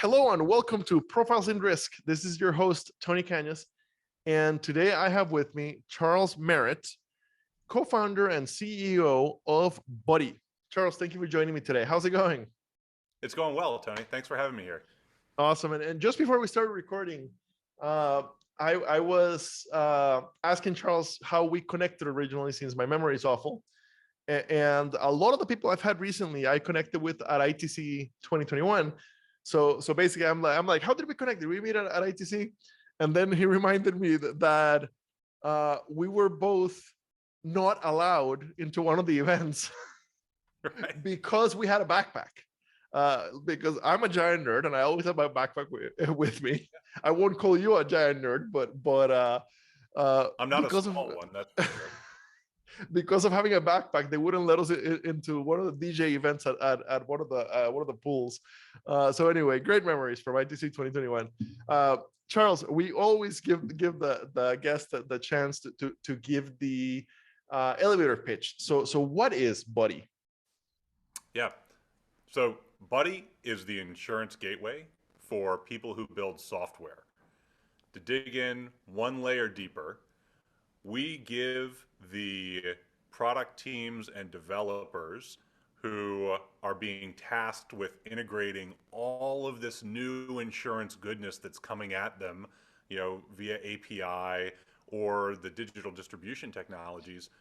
Hello and welcome to Profiles in Risk. This is your host, Tony Cañas. And today I have with me Charles Merritt, co-founder and CEO of Buddy. Charles, thank you for joining me today. How's it going? It's going well, Tony. Thanks for having me here. Awesome. And just before we started recording, I was asking Charles how we connected originally, since my memory is awful. And a lot of the people I've had recently, I connected with at ITC 2021. So basically, I'm like, how did we connect? Did we meet at ITC? And then he reminded me that we were both not allowed into one of the events Right. because we had a backpack. Because I'm a giant nerd and I always have my backpack with me. I won't call you a giant nerd, but I'm not a small one. That's for sure. Because of having a backpack, they wouldn't let us into one of the DJ events at one of the pools. So anyway, great memories from ITC 2021. Charles, we always give the guest the chance to give the elevator pitch. So what is Buddy? Yeah. So Buddy is the insurance gateway for people who build software. To dig in one layer deeper, we give the product teams and developers who are being tasked with integrating all of this new insurance goodness that's coming at them, via API or the digital distribution technologies.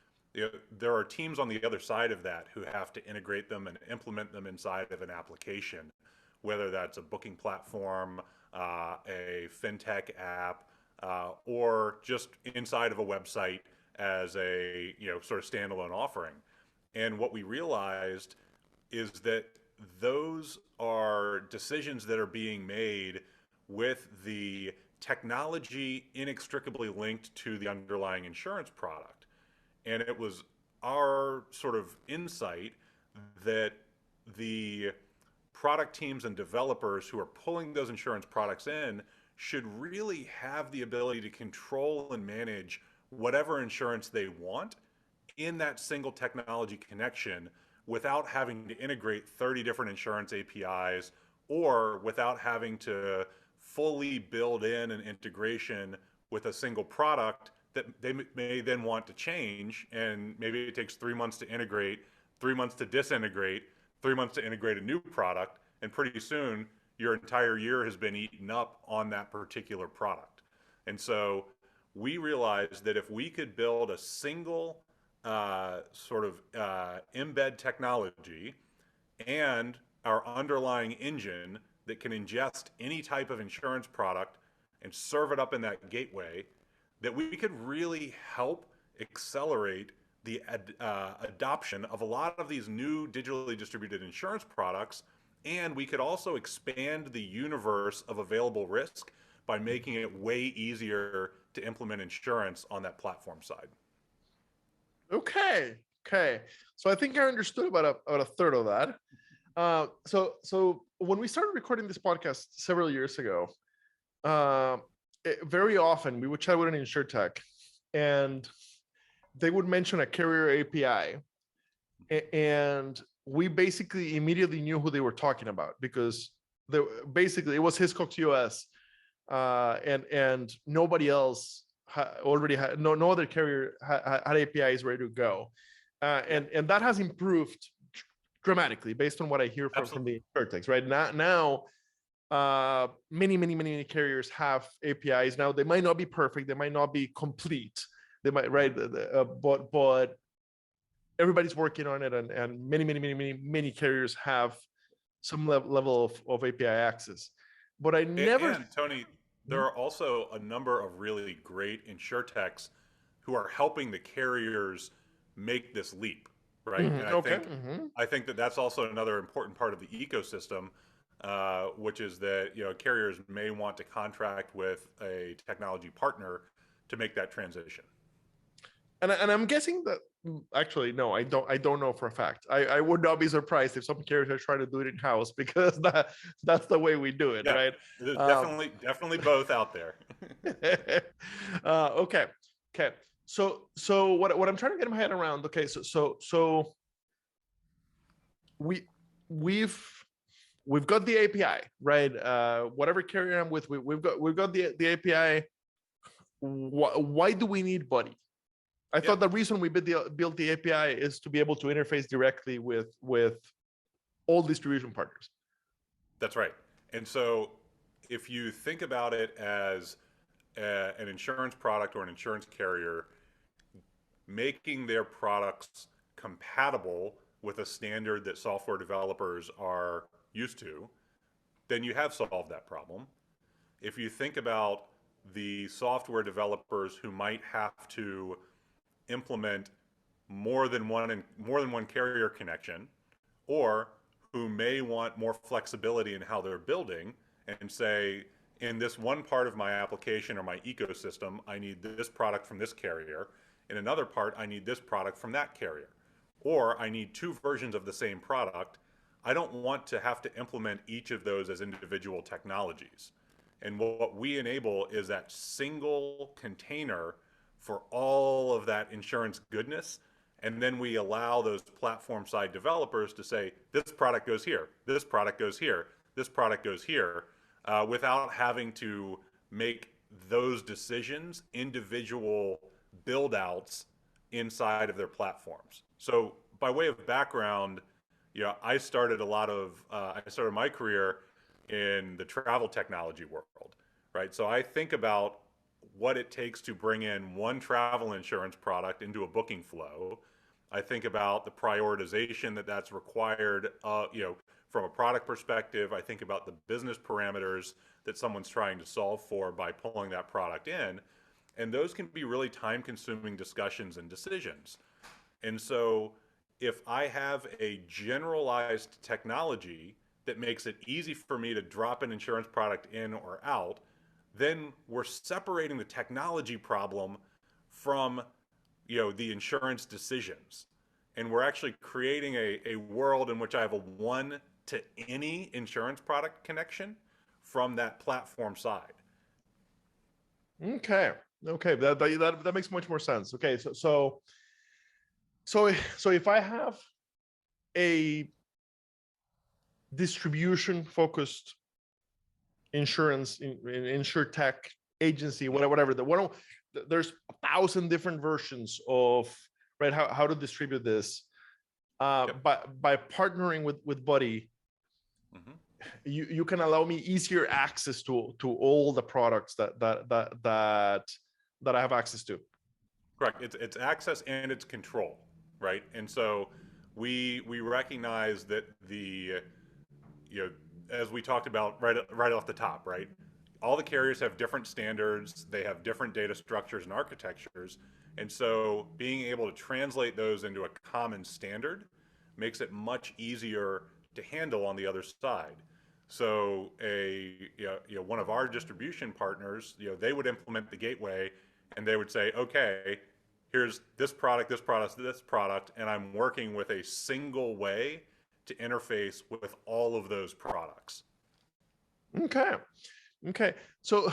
There are teams on the other side of that who have to integrate them and implement them inside of an application, whether that's a booking platform, a fintech app, or just inside of a website as a sort of standalone offering. And what we realized is that those are decisions that are being made with the technology inextricably linked to the underlying insurance product. And it was our sort of insight that the product teams and developers who are pulling those insurance products in should really have the ability to control and manage whatever insurance they want in that single technology connection without having to integrate 30 different insurance APIs or without having to fully build in an integration with a single product that they may then want to change, and maybe it takes 3 months to integrate, 3 months to disintegrate, 3 months to integrate a new product, and pretty soon your entire year has been eaten up on that particular product. And so we realized that if we could build a single embed technology and our underlying engine that can ingest any type of insurance product and serve it up in that gateway, that we could really help accelerate the adoption of a lot of these new digitally distributed insurance products. And we could also expand the universe of available risk by making it way easier to implement insurance on that platform side. Okay. So I think I understood about a third of that. So when we started recording this podcast several years ago, very often we would chat with an insurtech, and they would mention a carrier API, and we basically immediately knew who they were talking about, because basically it was Hiscox US, and nobody else already had, no other carrier had APIs ready to go, and that has improved dramatically based on what I hear from the insurtechs. Right now, many carriers have APIs now. They might not be perfect, they might not be complete, they might, right, but everybody's working on it, and many carriers have some level of API access. But and Tony, there are also a number of really great insurtechs who are helping the carriers make this leap, right? Mm-hmm. And I think that that's also another important part of the ecosystem, which is that carriers may want to contract with a technology partner to make that transition. And I'm guessing that, actually, no, I don't know for a fact. I would not be surprised if some carriers are trying to do it in house, because that's the way we do it, right? There's definitely both out there. Okay. So what I'm trying to get my head around. Okay, so we've we've got the API, right? Whatever carrier I'm with, we've got the API. Why do we need Buddy? I Yeah, thought the reason we built the API is to be able to interface directly with all distribution partners. that's right. And so if you think about it as an insurance product or an insurance carrier making their products compatible with a standard that software developers are used to, then you have solved that problem. If you think about the software developers who might have to implement more than one carrier connection, or who may want more flexibility in how they're building and say, in this one part of my application or my ecosystem, I need this product from this carrier. In another part, I need this product from that carrier. Or I need two versions of the same product. I don't want to have to implement each of those as individual technologies. And what we enable is that single container for all of that insurance goodness. And then we allow those platform side developers to say, this product goes here, this product goes here, this product goes here, without having to make those decisions individual build outs inside of their platforms. So by way of background, I started I started my career in the travel technology world, right? So I think about what it takes to bring in one travel insurance product into a booking flow. I think about the prioritization that's required, from a product perspective. I think about the business parameters that someone's trying to solve for by pulling that product in. And those can be really time-consuming discussions and decisions. And so if I have a generalized technology that makes it easy for me to drop an insurance product in or out, then we're separating the technology problem from the insurance decisions. And we're actually creating a world in which I have a one to any insurance product connection from that platform side. Okay. Okay. That makes much more sense. Okay. So if I have a distribution focused insurance insure tech agency, whatever there's 1,000 different versions of, right, how to distribute this. Yep. By partnering with Buddy, Mm-hmm. you can allow me easier access to all the products that I have access to. Correct. It's access and it's control, right? And so we recognize that as we talked about right off the top, right? All the carriers have different standards, they have different data structures and architectures, and so being able to translate those into a common standard makes it much easier to handle on the other side. So one of our distribution partners, they would implement the gateway, and they would say, okay, here's this product, this product, this product, and I'm working with a single way to interface with all of those products. Okay. So,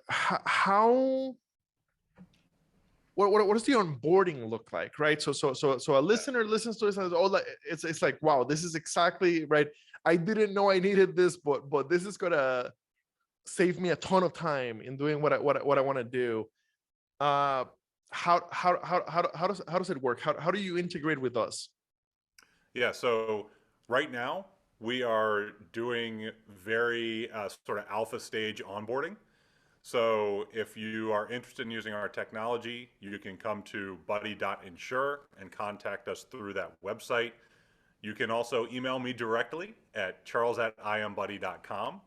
how what does the onboarding look like, right? So a listener listens to this and says, oh, it's like, wow, this is exactly right. I didn't know I needed this, but this is gonna save me a ton of time in doing what I want to do. How does it work? How do you integrate with us? Yeah, so right now we are doing very sort of alpha stage onboarding. So if you are interested in using our technology, you can come to buddy.insure and contact us through that website. You can also email me directly at charles@iambuddy.com,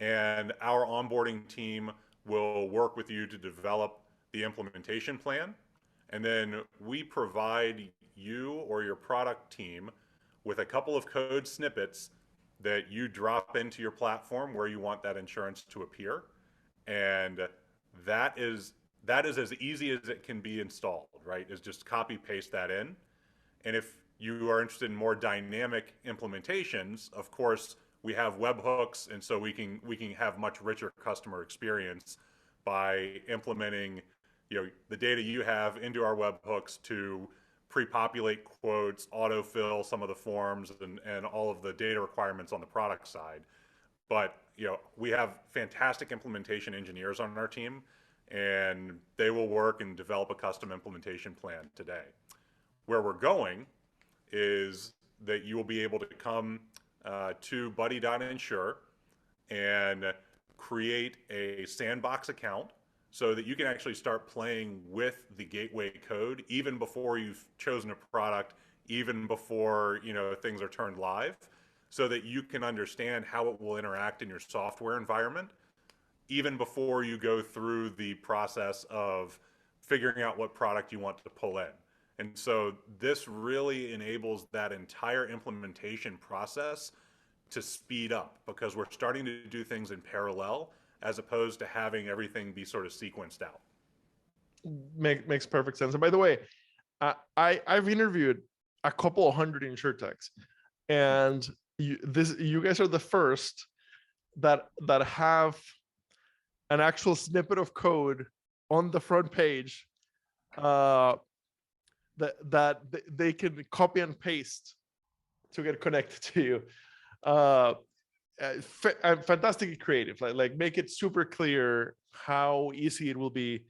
and our onboarding team will work with you to develop the implementation plan. And then we provide you or your product team with a couple of code snippets that you drop into your platform where you want that insurance to appear. And that is as easy as it can be installed, right? Is just copy paste that in. And if you are interested in more dynamic implementations, of course, we have webhooks, and so we can have much richer customer experience by implementing the data you have into our webhooks to pre-populate quotes, autofill some of the forms, and all of the data requirements on the product side. But we have fantastic implementation engineers on our team, and they will work and develop a custom implementation plan today. Where we're going is that you will be able to come to buddy.insure and create a sandbox account so that you can actually start playing with the gateway code even before you've chosen a product, even before things are turned live, so that you can understand how it will interact in your software environment even before you go through the process of figuring out what product you want to pull in. And so this really enables that entire implementation process to speed up, because we're starting to do things in parallel as opposed to having everything be sort of sequenced out. Makes perfect sense. And by the way, I've interviewed a couple of hundred insurtechs, and you guys are the first that have an actual snippet of code on the front page that they can copy and paste to get connected to you. Fantastically creative. Like make it super clear how easy it will be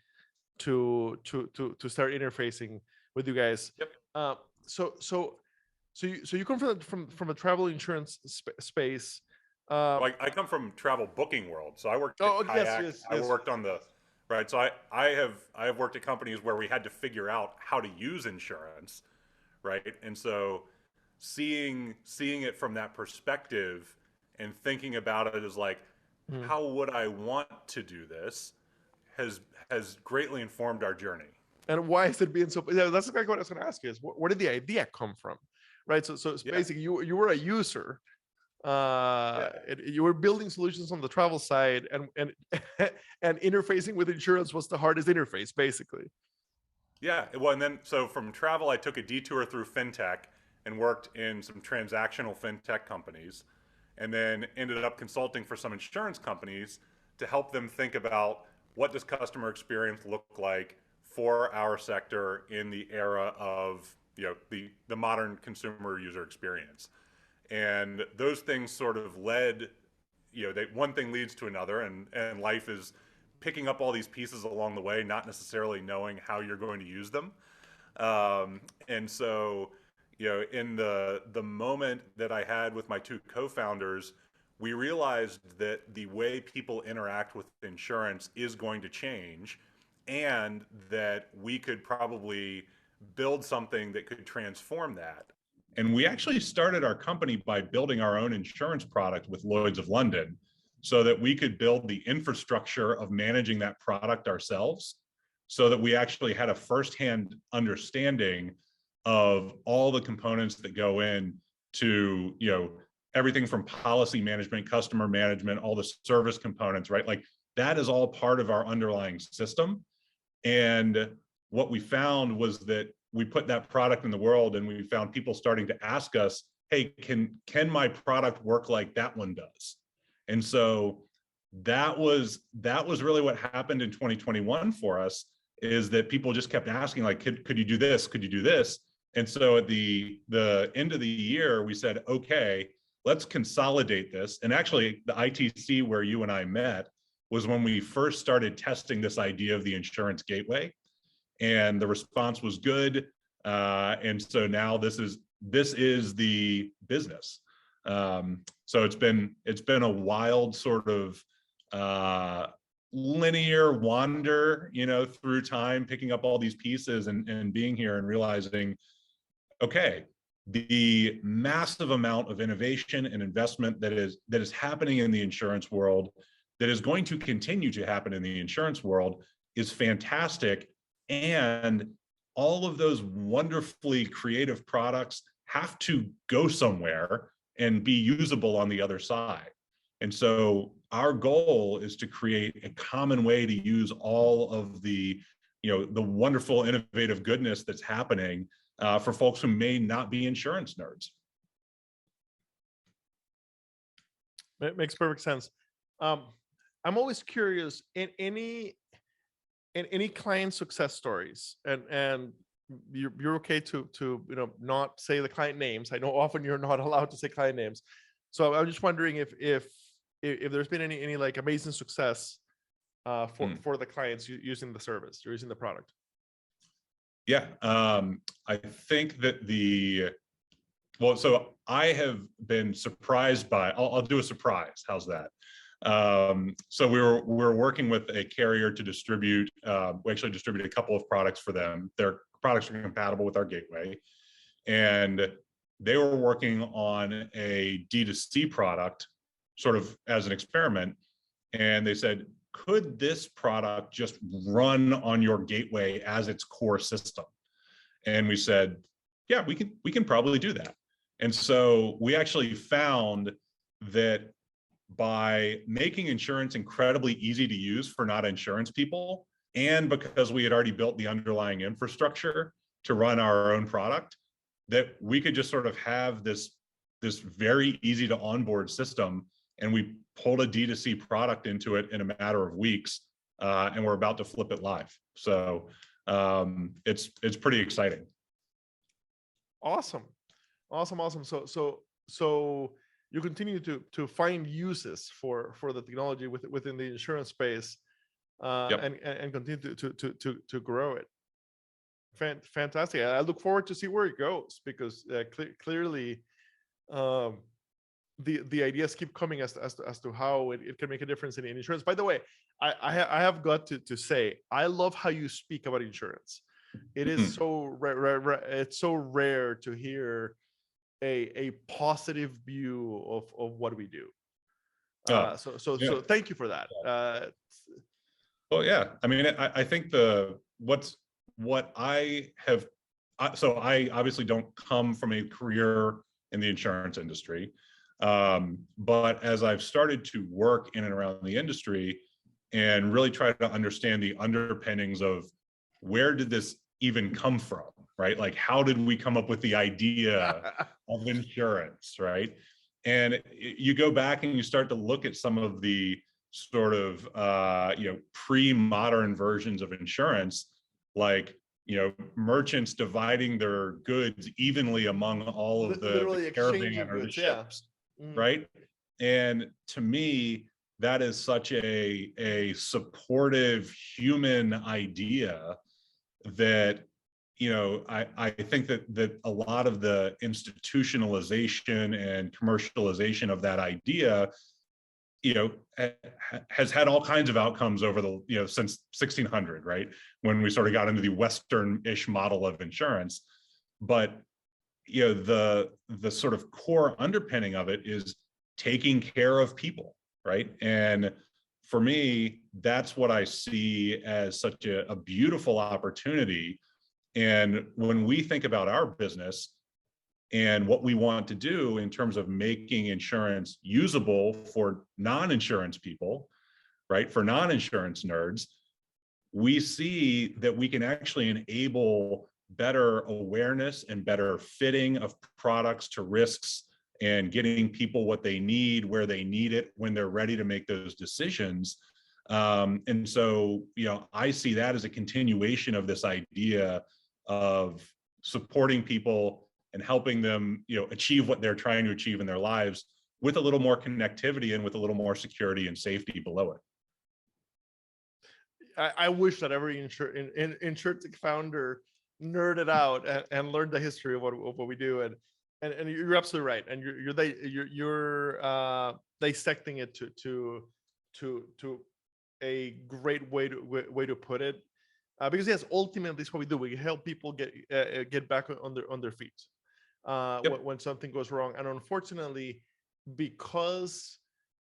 to start interfacing with you guys. Yep. So you come from a travel insurance space. Well, I come from travel booking world, so I worked at Kayak. Yes. I worked on the right. So I have worked at companies where we had to figure out how to use insurance, right? And so seeing it from that perspective and thinking about it as like, how would I want to do this, has greatly informed our journey. And why is it being so? That's exactly what I was going to ask you. Is where did the idea come from, right? So it's basically you were a user. You were building solutions on the travel side, and interfacing with insurance was the hardest interface, basically. Yeah, well, and then so from travel, I took a detour through fintech and worked in some transactional fintech companies, and then ended up consulting for some insurance companies to help them think about what does customer experience look like for our sector in the era of the modern consumer user experience. And those things sort of led, one thing leads to another, and life is picking up all these pieces along the way, not necessarily knowing how you're going to use them. And so, in the moment that I had with my two co-founders, we realized that the way people interact with insurance is going to change, and that we could probably build something that could transform that. And we actually started our company by building our own insurance product with Lloyd's of London so that we could build the infrastructure of managing that product ourselves, so that we actually had a firsthand understanding of all the components that go in to, everything from policy management, customer management, all the service components, right? Like that is all part of our underlying system. And what we found was that we put that product in the world, and we found people starting to ask us, hey, can my product work like that one does? And so that was really what happened in 2021 for us, is that people just kept asking, like, could you do this? Could you do this? And so at the end of the year, we said, okay, let's consolidate this. And actually the ITC where you and I met was when we first started testing this idea of the insurance gateway. And the response was good, and so now this is the business. So it's been a wild sort of linear wander, through time, picking up all these pieces and being here and realizing, okay, the massive amount of innovation and investment that is happening in the insurance world, that is going to continue to happen in the insurance world, is fantastic. And all of those wonderfully creative products have to go somewhere and be usable on the other side. And so our goal is to create a common way to use all of the wonderful innovative goodness that's happening for folks who may not be insurance nerds. It makes perfect sense. I'm always curious, in any client success stories, and you're okay to not say the client names. I know often you're not allowed to say client names, so I'm just wondering if there's been any like amazing success for the clients using the service, using the product. Yeah, I think that so I have been surprised by. I'll do a surprise. How's that? So we're working with a carrier to distribute. We actually distribute a couple of products for them. Their products are compatible with our gateway, and they were working on a D2C product, sort of as an experiment. And they said, could this product just run on your gateway as its core system? And we said, yeah, we can probably do that. And so we actually found that by making insurance incredibly easy to use for not insurance people, and because we had already built the underlying infrastructure to run our own product, that we could just sort of have this very easy to onboard system. And we pulled a D2C product into it in a matter of weeks, and we're about to flip it live. So it's pretty exciting. Awesome. So you continue to find uses for the technology within the insurance space, Yep. and continue to grow it. Fantastic. I look forward to see where it goes, because clearly the ideas keep coming as to how it can make a difference in insurance. By the way, I have got to say, I love how you speak about insurance. It is so it's so rare to hear a positive view of what we do. So thank you for that. Well, yeah. I mean, I think what I have. So I obviously don't come from a career in the insurance industry, but as I've started to work in and around the industry and really try to understand the underpinnings of where did this even come from, right? Like, how did we come up with the idea of insurance, right? And you go back and you start to look at some of the sort of pre-modern versions of insurance, like merchants dividing their goods evenly among all of the caravan or the ships, right? And to me, that is such a supportive human idea that I think that a lot of the institutionalization and commercialization of that idea has had all kinds of outcomes over the since 1600, right, when we sort of got into the Western-ish model of insurance. But the sort of core underpinning of it is taking care of people, right? And for me, that's what I see as such a beautiful opportunity. And when we think about our business and what we want to do in terms of making insurance usable for non-insurance people, right, for non-insurance nerds, we see that we can actually enable better awareness and better fitting of products to risks, and getting people what they need, where they need it, when they're ready to make those decisions. And so, I see that as a continuation of this idea of supporting people and helping them, achieve what they're trying to achieve in their lives with a little more connectivity and with a little more security and safety below it. I wish that every insurtech founder nerded out and learned the history of what we do, and you're absolutely right, and you're dissecting it to a great way to put it, because yes, ultimately it's what we do. We help people get back on their feet when something goes wrong, and unfortunately, because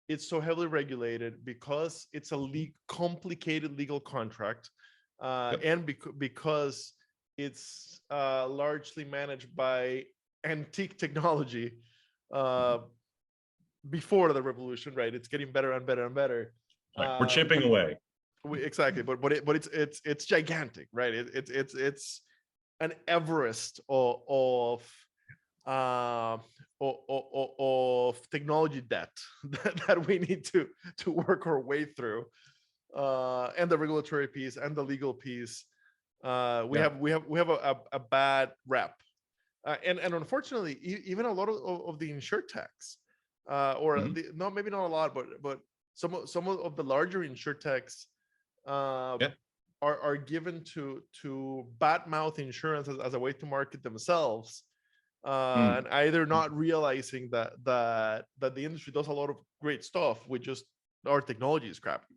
it's so heavily regulated, because it's a complicated legal contract, and because it's largely managed by antique technology before the revolution, right? It's getting better and better and better. Right. We're chipping away. Exactly, but it's gigantic, right? It's an Everest of technology debt that we need to work our way through, and the regulatory piece and the legal piece. We Yeah. have a bad rep, and unfortunately, even a lot of the insurtechs, or Mhm. no, maybe not a lot, but some of the larger insurtechs Yeah. are given to badmouth insurance as a way to market themselves, Mm. and either not realizing that the industry does a lot of great stuff with just our technology is crappy.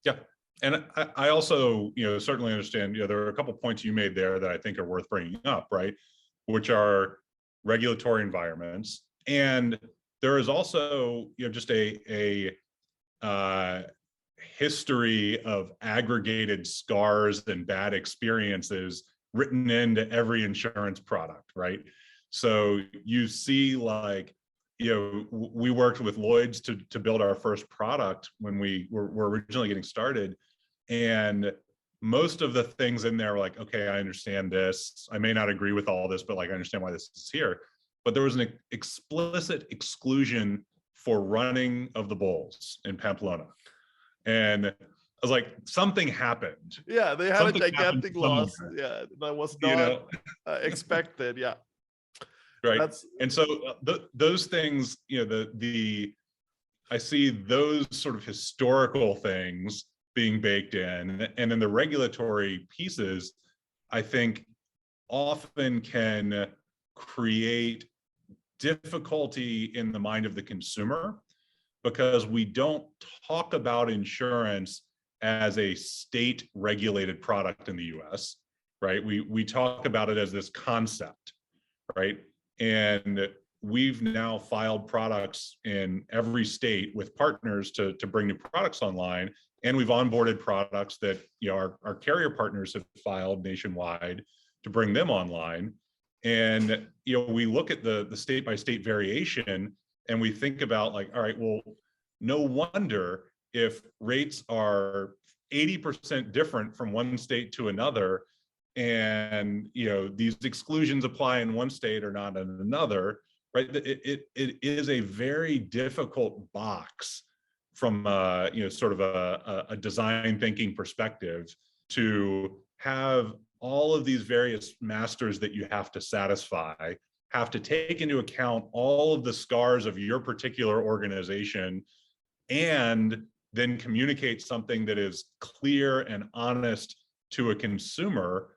Yeah. And I also, certainly understand, there are a couple points you made there that I think are worth bringing up, right? Which are regulatory environments. And there is also, just a history of aggregated scars and bad experiences written into every insurance product, right? So you see, like, we worked with Lloyd's to build our first product when we were originally getting started. And most of the things in there were like, okay, I understand this. I may not agree with all this, but like, I understand why this is here. But there was an explicit exclusion for running of the bulls in Pamplona. And I was like, something happened. Yeah, they had Something a happened gigantic loss. somewhere, Yeah, that was you not know? expected. Yeah, Right. that's And so those things, I see those sort of historical things being baked in, and then the regulatory pieces, I think, often can create difficulty in the mind of the consumer, because we don't talk about insurance as a state regulated product in the US, right? We talk about it as this concept, right? And we've now filed products in every state with partners to bring new products online. And we've onboarded products that our carrier partners have filed nationwide to bring them online. And we look at the state by state variation, and we think about, like, all right, well, no wonder if rates are 80% different from one state to another, and these exclusions apply in one state or not in another, right? It is a very difficult box from sort of a design thinking perspective, to have all of these various masters that you have to satisfy, have to take into account all of the scars of your particular organization, and then communicate something that is clear and honest to a consumer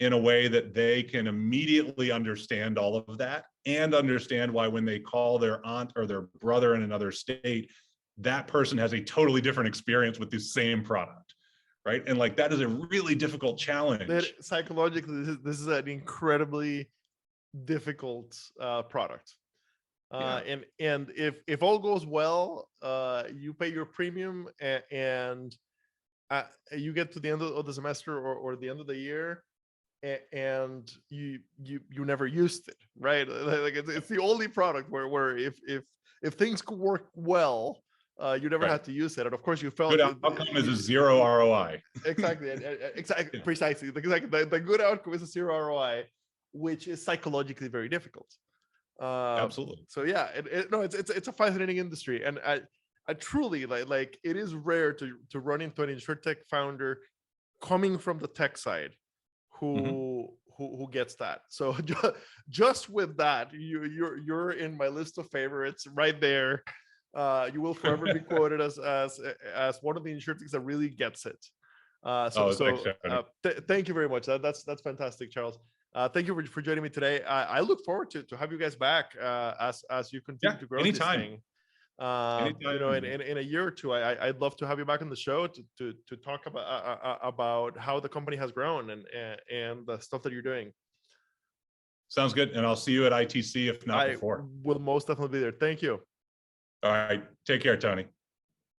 in a way that they can immediately understand all of that, and understand why when they call their aunt or their brother in another state, that person has a totally different experience with the same product, right? And like, that is a really difficult challenge. that psychologically, this is an incredibly difficult product. Yeah. And if all goes well, you pay your premium, and you get to the end of the semester, or the end of the year, and you never used it, right? Like it's the only product where if things could work well, you never Right. had to use it. And of course, you felt Good outcome is a zero ROI. exactly, exactly, precisely. The good outcome is a zero ROI, which is psychologically very difficult. Absolutely. So yeah, no, it's a fascinating industry, and I truly like it is rare to run into an insurtech founder coming from the tech side who gets that. So just with that, you're in my list of favorites right there. You will forever be quoted as one of the insurtechs that really gets it. Thanks, Tony. Thank you very much. That's fantastic, Charles. Thank you for joining me today. I look forward to have you guys back as you continue to grow anytime. this thing. Anytime. In a year or two, I'd love to have you back on the show to talk about how the company has grown and the stuff that you're doing. Sounds good. And I'll see you at ITC, if not before. Will most definitely be there. Thank you. All right. Take care, Tony.